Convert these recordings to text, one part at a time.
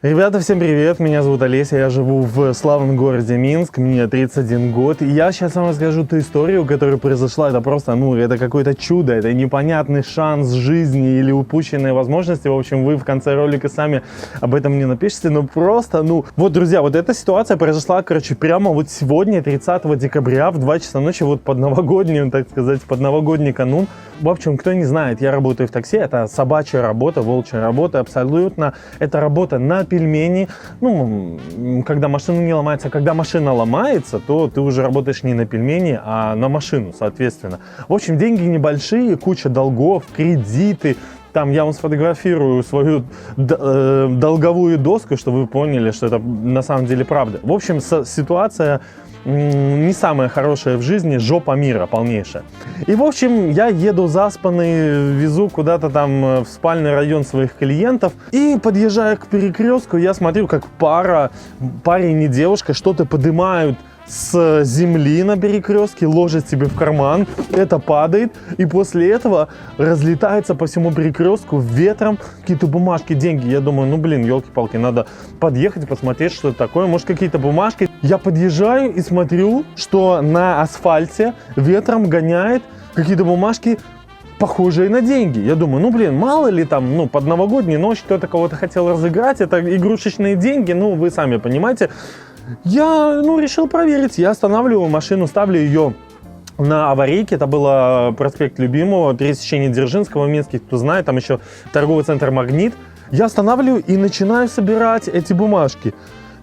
Ребята, всем привет, меня зовут Олеся, я живу в славном городе Минск, мне 31 год, и я сейчас вам расскажу ту историю, которая произошла, это просто, это какое-то чудо, это непонятный шанс жизни или упущенные возможности, в общем, вы в конце ролика сами об этом мне напишите, вот, друзья, вот эта ситуация произошла, прямо вот сегодня, 30 декабря, в 2 часа ночи, вот под новогоднюю, так сказать, под новогодний канун. В общем, кто не знает, я работаю в такси, это собачья работа, волчья работа, абсолютно, это работа на пельмени, когда машина не ломается, когда машина ломается, то ты уже работаешь не на пельмени, а на машину, соответственно. В общем, деньги небольшие, куча долгов, кредиты. Там я вам сфотографирую свою долговую доску, чтобы вы поняли, что это на самом деле правда. В общем, ситуация не самая хорошая в жизни, жопа мира полнейшая. И, в общем, я еду заспанный, везу куда-то там в спальный район своих клиентов. И, подъезжая к перекрестку, я смотрю, как парень и девушка что-то поднимают с земли на перекрестке, ложит себе в карман, это падает, и после этого разлетается по всему перекрестку ветром какие-то бумажки, деньги. Я думаю, елки-палки, надо подъехать и посмотреть, что это такое, может, какие-то бумажки. Я подъезжаю и смотрю, что на асфальте ветром гоняет какие-то бумажки, похожие на деньги. Я думаю, мало ли там, под новогоднюю ночь кто-то кого-то хотел разыграть, это игрушечные деньги, вы сами понимаете. Я, решил проверить, я останавливаю машину, ставлю ее на аварийке, это был проспект Любимого, пересечение Дзержинского, Минский, кто знает, там еще торговый центр «Магнит». Я останавливаю и начинаю собирать эти бумажки.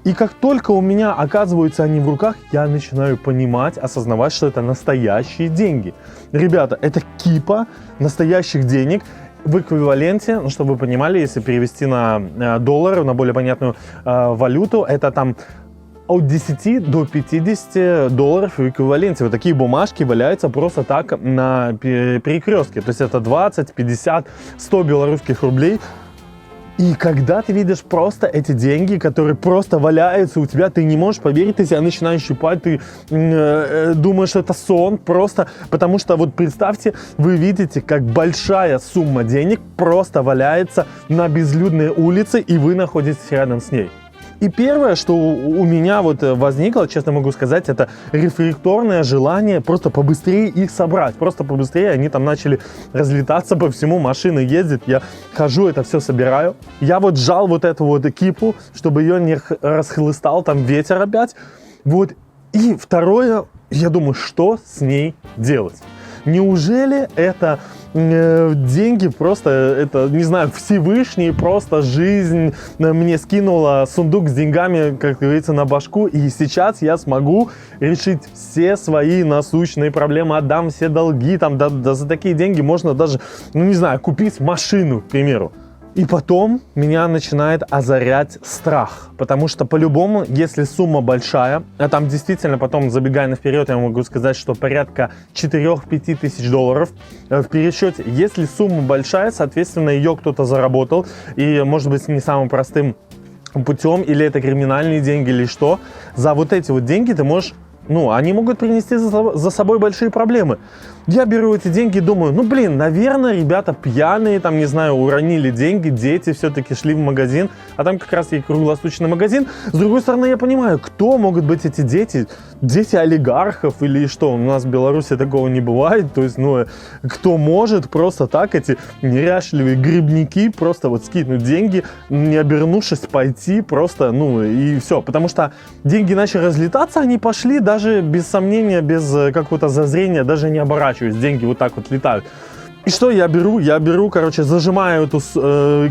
И как только у меня оказываются они в руках, я начинаю понимать, осознавать, что это настоящие деньги. Ребята, это кипа настоящих денег. В эквиваленте, чтобы вы понимали, если перевести на доллары, на более понятную валюту, это там от 10 до 50 долларов в эквиваленте. Вот такие бумажки валяются просто так на перекрестке. То есть это 20, 50, 100 белорусских рублей. И когда ты видишь просто эти деньги, которые просто валяются у тебя, ты не можешь поверить, ты себя начинаешь щипать, ты думаешь, что это сон, просто потому что, вот представьте, вы видите, как большая сумма денег просто валяется на безлюдной улице, и вы находитесь рядом с ней. И первое, что у меня возникло, честно могу сказать, это рефлекторное желание просто побыстрее их собрать. Просто побыстрее они там начали разлетаться по всему, машины ездят, я хожу, это все собираю. Я сжал эту кипу, чтобы ее не расхлыстал там ветер опять. И второе, я думаю, что с ней делать? Неужели это деньги, просто это, не знаю, Всевышний, просто жизнь мне скинула сундук с деньгами, как говорится, на башку, и сейчас я смогу решить все свои насущные проблемы, отдам все долги, да за такие деньги можно даже, купить машину, к примеру. И потом меня начинает озарять страх, потому что по-любому, если сумма большая, а там действительно потом, забегая наперед, я могу сказать, что порядка 4-5 тысяч долларов в пересчете. Если сумма большая, соответственно, ее кто-то заработал, и, может быть, не самым простым путем, или это криминальные деньги, или что, за эти деньги ты можешь, они могут принести за собой большие проблемы. Я беру эти деньги и думаю, наверное, ребята пьяные, уронили деньги, дети все-таки шли в магазин, а там как раз и круглосуточный магазин. С другой стороны, я понимаю, кто могут быть эти дети? Дети олигархов или что? У нас в Беларуси такого не бывает. То есть, кто может просто так, эти неряшливые грибники, просто скинуть деньги, не обернувшись, пойти просто, и все. Потому что деньги начали разлетаться, они пошли даже без сомнения, без какого-то зазрения, даже не оборачиваясь. Деньги так летают. И что я беру? Зажимаю эту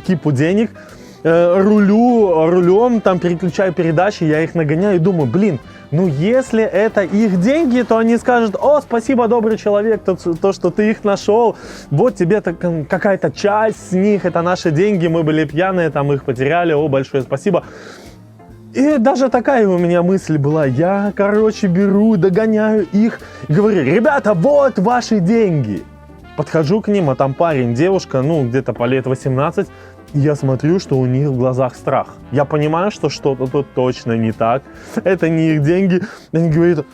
кипу денег, рулем, переключаю передачи, я их нагоняю и думаю, если это их деньги, то они скажут: о, спасибо, добрый человек, то, что ты их нашел, вот тебе какая-то часть с них, это наши деньги, мы были пьяные, их потеряли, о, большое спасибо. И даже такая у меня мысль была. Я, беру, догоняю их, говорю: ребята, вот ваши деньги. Подхожу к ним, а там парень, девушка, где-то по лет 18. И я смотрю, что у них в глазах страх. Я понимаю, что что-то тут точно не так. Это не их деньги. Они говорят: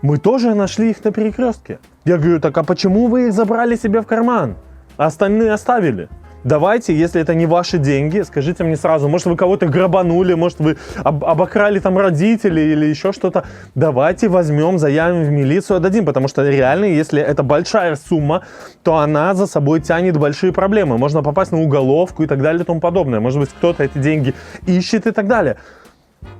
мы тоже нашли их на перекрестке. Я говорю: так а почему вы их забрали себе в карман? А остальные оставили? Давайте, если это не ваши деньги, скажите мне сразу, может вы кого-то грабанули, может вы обокрали там родителей или еще что-то. Давайте возьмем, заявим в милицию, отдадим, потому что реально, если это большая сумма, то она за собой тянет большие проблемы. Можно попасть на уголовку и так далее и тому подобное. Может быть, кто-то эти деньги ищет и так далее.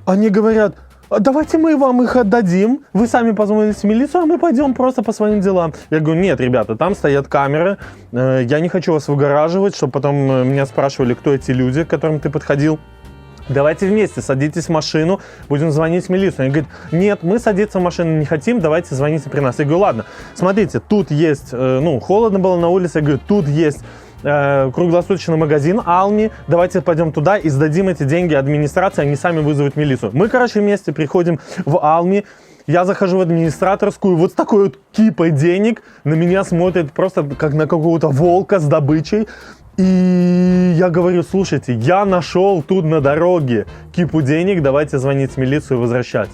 Они говорят: давайте мы вам их отдадим, вы сами позвоните в милицию, а мы пойдем просто по своим делам. Я говорю: нет, ребята, там стоят камеры, я не хочу вас выгораживать, чтобы потом меня спрашивали, кто эти люди, к которым ты подходил. Давайте вместе, садитесь в машину, будем звонить в милицию. Они говорят: нет, мы садиться в машину не хотим, давайте звоните при нас. Я говорю: ладно, смотрите, тут есть, холодно было на улице, я говорю, тут есть круглосуточный магазин Almi, давайте пойдем туда и сдадим эти деньги администрации, они сами вызовут милицию. Мы, вместе приходим в Almi, я захожу в администраторскую, вот с такой вот кипой денег, на меня смотрят просто как на какого-то волка с добычей. И я говорю: слушайте, я нашел тут на дороге кипу денег, давайте звонить в милицию и возвращать.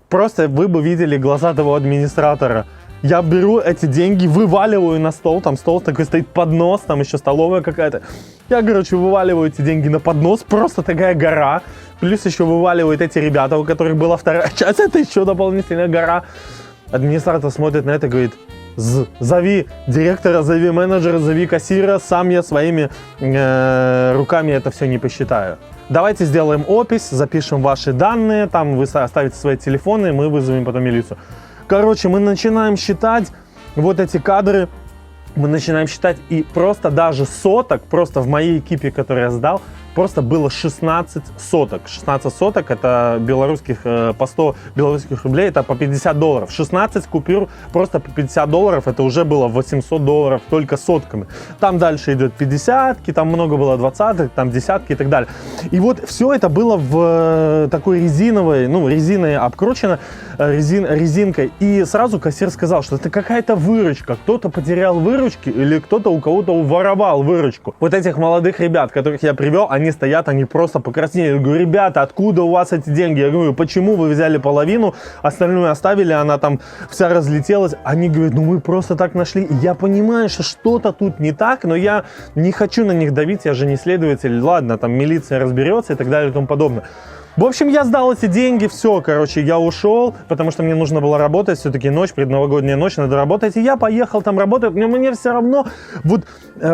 Просто вы бы видели глаза того администратора. Я беру эти деньги, вываливаю на стол, там стол такой стоит, поднос, там еще столовая какая-то. Я, вываливаю эти деньги на поднос, просто такая гора. Плюс еще вываливают эти ребята, у которых была вторая часть, это еще дополнительная гора. Администратор смотрит на это и говорит: зови директора, зови менеджера, зови кассира, сам я своими руками это все не посчитаю. Давайте сделаем опись, запишем ваши данные, там вы оставите свои телефоны, мы вызовем потом милицию. Мы начинаем считать вот эти кадры, мы начинаем считать, и просто даже соток, просто в моей экипе, которую я сдал, просто было 16 соток. 16 соток это белорусских, по 100 белорусских рублей, это по $50. 16 купюр просто по $50, это уже было $800 только сотками. Там дальше идет 50-ки, там много было 20-х, там десятки и так далее. И вот все это было в такой резиновой, резиной обкручено, резинкой. И сразу кассир сказал, что это какая-то выручка, кто-то потерял выручки или кто-то у кого-то уворовал выручку. Вот этих молодых ребят, которых я привел, они стоят, они просто покраснели. Я говорю: ребята, откуда у вас эти деньги? Я говорю: почему вы взяли половину, остальную оставили, она там вся разлетелась. Они говорят: мы просто так нашли. И я понимаю, что что-то тут не так, но я не хочу на них давить, я же не следователь. Ладно, там милиция разберется и так далее и тому подобное. В общем, я сдал эти деньги, все, я ушел, потому что мне нужно было работать, все-таки ночь, предновогодняя ночь, надо работать, и я поехал там работать, но мне все равно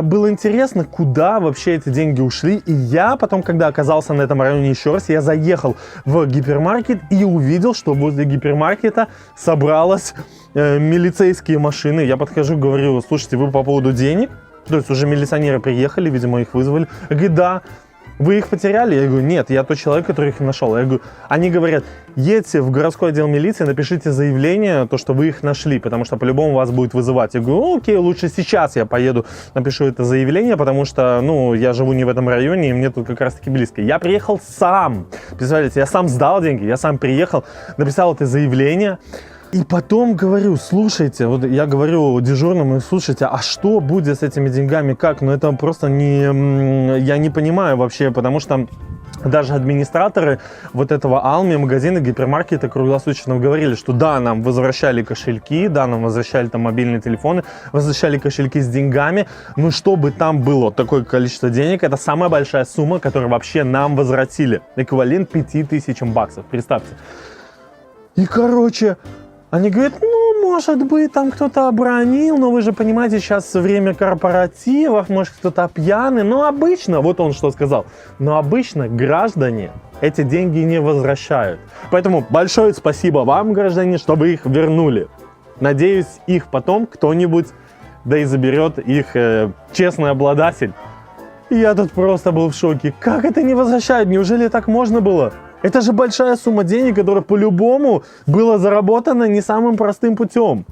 было интересно, куда вообще эти деньги ушли, и я потом, когда оказался на этом районе еще раз, я заехал в гипермаркет и увидел, что возле гипермаркета собралась милицейские машины. Я подхожу, говорю: слушайте, вы по поводу денег? То есть уже милиционеры приехали, видимо, их вызвали. Я говорю: да. Вы их потеряли? Я говорю: нет, я тот человек, который их нашел. Я говорю, они говорят: едьте в городской отдел милиции, напишите заявление, то, что вы их нашли, потому что по-любому вас будет вызывать. Я говорю: окей, лучше сейчас я поеду, напишу это заявление, потому что, я живу не в этом районе, и мне тут как раз-таки близко. Я приехал сам. Представляете, я сам сдал деньги, я сам приехал, написал это заявление. И потом говорю: слушайте, я говорю дежурному: слушайте, а что будет с этими деньгами, как? Это просто я не понимаю вообще, потому что даже администраторы вот этого Almi, магазина, гипермаркета круглосуточного говорили, что да, нам возвращали кошельки, да, нам возвращали там мобильные телефоны, возвращали кошельки с деньгами, но чтобы там было такое количество денег, это самая большая сумма, которую вообще нам возвратили. Эквивалент $5000, представьте. И, они говорят: может быть, там кто-то обронил, но вы же понимаете, сейчас время корпоративов, может, кто-то пьяный. Но обычно, вот он что сказал, но обычно граждане эти деньги не возвращают. Поэтому большое спасибо вам, граждане, что вы их вернули. Надеюсь, их потом кто-нибудь да и заберет их честный обладатель. И я тут просто был в шоке. Как это не возвращают? Неужели так можно было? Это же большая сумма денег, которая по-любому была заработана не самым простым путем.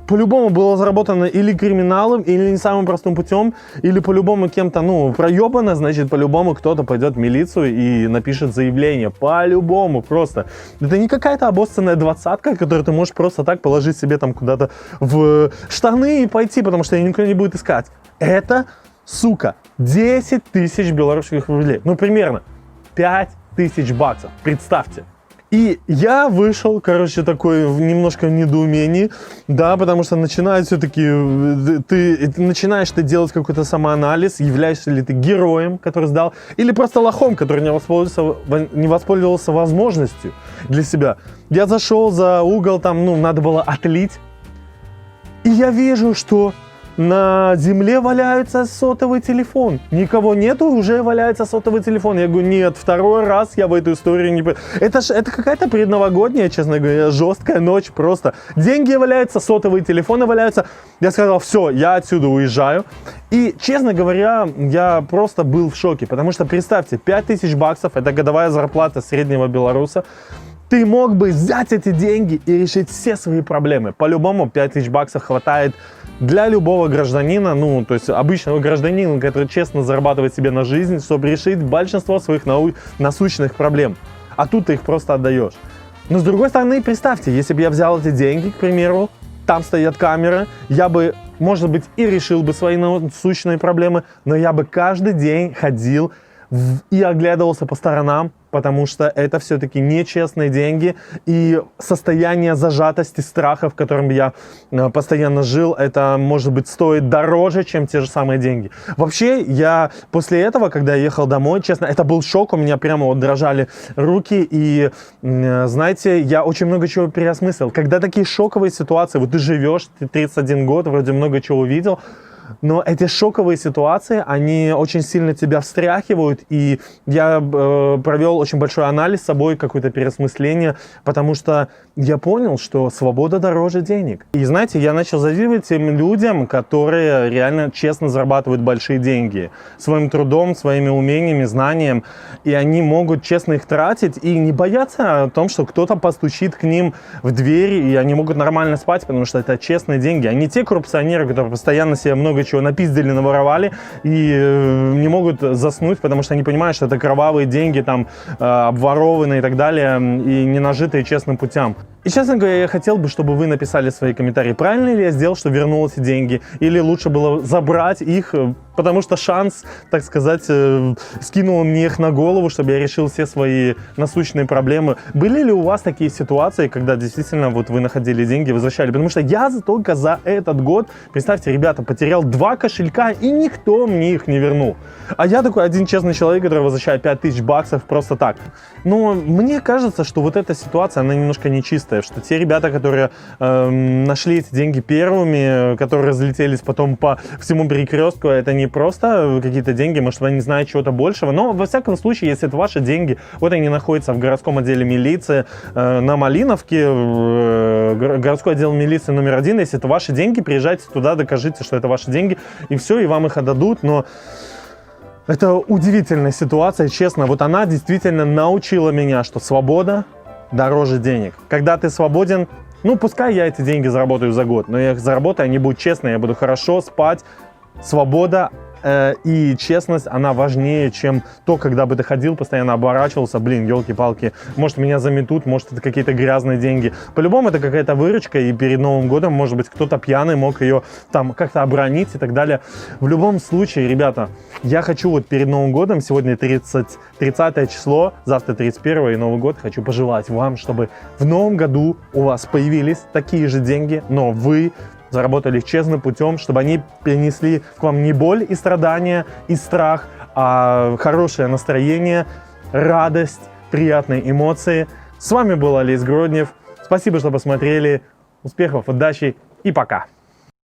По-любому было заработано или криминалом, или не самым простым путем, или по-любому кем-то, проебано, значит, по-любому кто-то пойдет в милицию и напишет заявление. По-любому просто. Это не какая-то обоссанная двадцатка, которую ты можешь просто так положить себе там куда-то в штаны и пойти, потому что ее никто не будет искать. Это, сука, 10 000 белорусских рублей. Примерно 5 000 баксов. Представьте. И я вышел, короче, такой немножко в недоумении, да, потому что начинает все-таки, начинаешь делать какой-то самоанализ, являешься ли ты героем, который сдал, или просто лохом, который не воспользовался возможностью для себя. Я зашел за угол, там, надо было отлить, и я вижу, что на земле валяется сотовый телефон. Никого нету, уже валяется сотовый телефон. Я говорю, нет, второй раз я в эту историю не... Это какая-то предновогодняя, честно говоря, жесткая ночь просто. Деньги валяются, сотовые телефоны валяются. Я сказал, все, я отсюда уезжаю. И, честно говоря, я просто был в шоке. Потому что, представьте, 5000 баксов, это годовая зарплата среднего белоруса. Ты мог бы взять эти деньги и решить все свои проблемы. По-любому 5000 баксов хватает для любого гражданина, то есть обычного гражданина, который честно зарабатывает себе на жизнь, чтобы решить большинство своих насущных проблем. А тут ты их просто отдаешь. Но с другой стороны, представьте, если бы я взял эти деньги, к примеру, там стоят камеры, я бы, может быть, и решил бы свои насущные проблемы, но я бы каждый день ходил и оглядывался по сторонам, потому что это все-таки нечестные деньги, и состояние зажатости, страха, в котором я постоянно жил, это, может быть, стоит дороже, чем те же самые деньги. Вообще, я после этого, когда я ехал домой, честно, это был шок, у меня прямо вот дрожали руки, и, знаете, я очень много чего переосмыслил. Когда такие шоковые ситуации, вот ты живешь, ты 31 год, вроде много чего увидел, но эти шоковые ситуации, они очень сильно тебя встряхивают, и я провел очень большой анализ с собой, какое-то переосмысление, потому что я понял, что свобода дороже денег. И знаете, я начал завидовать тем людям, которые реально честно зарабатывают большие деньги своим трудом, своими умениями, знаниями, и они могут честно их тратить и не бояться о том, что кто-то постучит к ним в дверь, и они могут нормально спать, потому что это честные деньги, а не те коррупционеры, которые постоянно себе много чего напиздили, наворовали и не могут заснуть, потому что они понимают, что это кровавые деньги, там, обворованные и так далее, и не нажитые честным путем. И, честно говоря, я хотел бы, чтобы вы написали свои комментарии, правильно ли я сделал, что вернул эти деньги, или лучше было забрать их, потому что шанс, так сказать, скинул мне их на голову, чтобы я решил все свои насущные проблемы. Были ли у вас такие ситуации, когда действительно вот вы находили деньги, возвращали? Потому что я только за этот год, представьте, ребята, потерял 2 кошелька, и никто мне их не вернул. А я такой один честный человек, который возвращает 5000 баксов просто так. Но мне кажется, что вот эта ситуация, она немножко нечистая, что те ребята, которые нашли эти деньги первыми, которые разлетелись потом по всему перекрестку, это не просто какие-то деньги, может, они знают чего-то большего, но во всяком случае, если это ваши деньги, вот они находятся в городском отделе милиции на Малиновке, городской отдел милиции номер 1, если это ваши деньги, приезжайте туда, докажите, что это ваши деньги, и все, и вам их отдадут, но это удивительная ситуация, честно, вот она действительно научила меня, что свобода дороже денег. Когда ты свободен, пускай я эти деньги заработаю за год, но я их заработаю, они будут честные, я буду хорошо спать. Свобода и честность, она важнее, чем то, когда бы ты ходил, постоянно оборачивался, елки-палки, может меня заметут, может это какие-то грязные деньги. По-любому это какая-то выручка, и перед Новым годом, может быть, кто-то пьяный мог ее там как-то обронить и так далее. В любом случае, ребята, я хочу вот перед Новым годом, сегодня 30 число, завтра 31 и Новый год, хочу пожелать вам, чтобы в Новом году у вас появились такие же деньги, но вы заработали их честным путем, чтобы они принесли к вам не боль и страдания, и страх, а хорошее настроение, радость, приятные эмоции. С вами был Олесь Гроднев. Спасибо, что посмотрели. Успехов, удачи и пока!